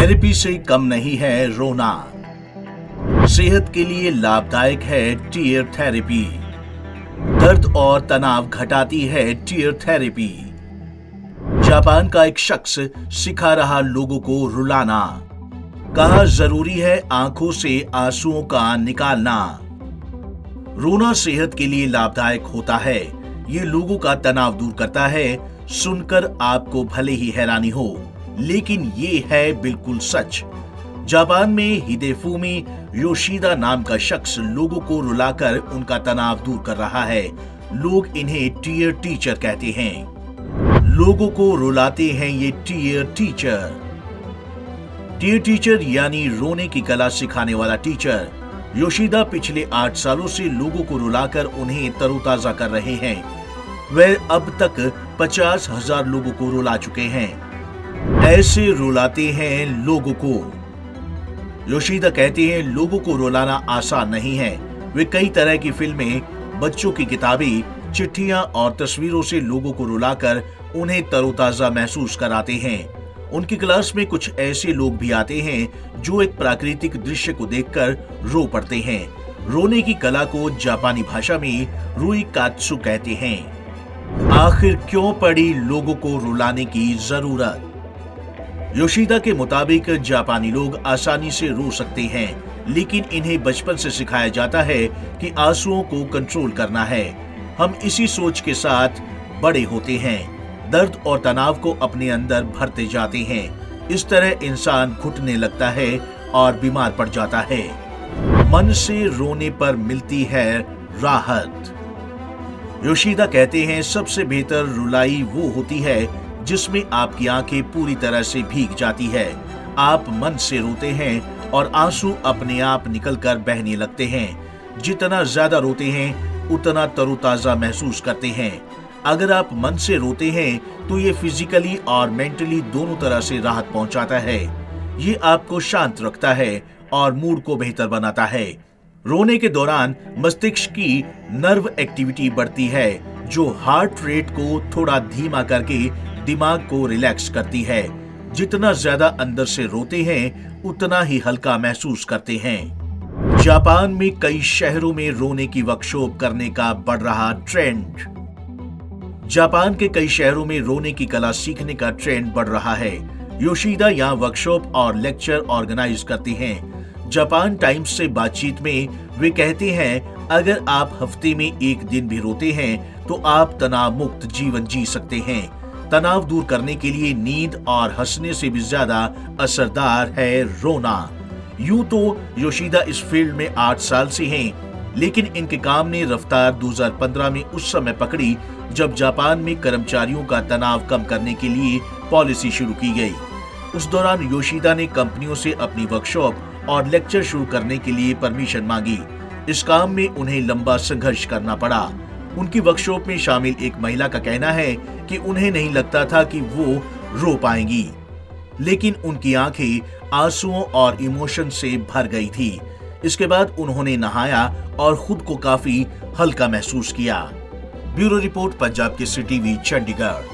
Therapy से कम नहीं है रोना। सेहत के लिए लाभदायक है टीयर थेरेपी। दर्द और तनाव घटाती है टीयर थेरेपी। जापान का एक शख्स सिखा रहा लोगों को रुलाना। कहा जरूरी है आंखों से आंसुओं का निकालना। रोना सेहत के लिए लाभदायक होता है। ये लोगों का तनाव दूर करता है। सुनकर आपको भले ही हैरानी हो, लेकिन ये है बिल्कुल सच। जापान में हिदेफुमी योशिदा नाम का शख्स लोगों को रुलाकर उनका तनाव दूर कर रहा है। लोग इन्हें टीयर टीचर कहते हैं। लोगों को रुलाते हैं ये टीयर टीचर। टीयर टीचर यानी रोने की कला सिखाने वाला टीचर। योशिदा पिछले 8 सालों से लोगों को रुलाकर उन्हें तरोताजा कर रहे हैं। वे अब तक 50,000 लोगों को रुला चुके हैं। ऐसे रुलाते हैं लोगों को। योशिदा कहते हैं लोगों को रुलाना आसान नहीं है। वे कई तरह की फिल्में, बच्चों की किताबें, चिट्ठियां और तस्वीरों से लोगों को रुलाकर उन्हें तरोताजा महसूस कराते हैं। उनकी क्लास में कुछ ऐसे लोग भी आते हैं जो एक प्राकृतिक दृश्य को देखकर रो पड़ते हैं। रोने की कला को जापानी भाषा में रुइकात्सु कहते हैं। आखिर क्यों पड़ी लोगों को रुलाने की जरूरत? योशिदा के मुताबिक जापानी लोग आसानी से रो सकते हैं, लेकिन इन्हें बचपन से सिखाया जाता है कि आंसुओं को कंट्रोल करना है। हम इसी सोच के साथ बड़े होते हैं, दर्द और तनाव को अपने अंदर भरते जाते हैं। इस तरह इंसान घुटने लगता है और बीमार पड़ जाता है। मन से रोने पर मिलती है राहत। योशिदा कहते हैं सबसे बेहतर रुलाई वो होती है जिसमें आपकी आंखें पूरी तरह से भीग जाती है। आप मन से रोते हैं और आंसू अपने आप निकलकर बहने लगते हैं। जितना ज्यादा रोते हैं उतना तरोताजा महसूस करते हैं। अगर आप मन से रोते हैं तो ये फिजिकली और मेंटली दोनों तरह से राहत पहुंचाता है। ये आपको शांत रखता है और मूड को बेहतर बनाता है। रोने के दौरान मस्तिष्क की नर्व एक्टिविटी बढ़ती है, जो हार्ट रेट को थोड़ा धीमा करके दिमाग को रिलैक्स करती है। जितना ज्यादा अंदर से रोते हैं उतना ही हल्का महसूस करते हैं। जापान में कई शहरों में रोने की वर्कशॉप करने का बढ़ रहा ट्रेंड। जापान के कई शहरों में रोने की कला सीखने का ट्रेंड बढ़ रहा है। योशिदा यहाँ वर्कशॉप और लेक्चर ऑर्गेनाइज करते हैं। जापान टाइम्स से बातचीत में वे कहते हैं अगर आप हफ्ते में 1 दिन भी रोते हैं तो आप तनाव मुक्त जीवन जी सकते हैं। तनाव दूर करने के लिए नींद और हंसने से भी ज्यादा असरदार है रोना। यूं तो योशिदा इस फील्ड में 8 साल से हैं, लेकिन इनके काम ने रफ्तार 2015 में उस समय पकड़ी जब जापान में कर्मचारियों का तनाव कम करने के लिए पॉलिसी शुरू की गई। उस दौरान योशिदा ने कंपनियों से अपनी वर्कशॉप और लेक्चर शुरू करने के लिए परमिशन मांगी। इस काम में उन्हें लंबा संघर्ष करना पड़ा। उनकी वर्कशॉप में शामिल एक महिला का कहना है कि उन्हें नहीं लगता था कि वो रो पाएंगी, लेकिन उनकी आंखें आंसुओं और इमोशन से भर गई थी। इसके बाद उन्होंने नहाया और खुद को काफी हल्का महसूस किया। Bureau report, Punjab Kesari TV, Chandigarh.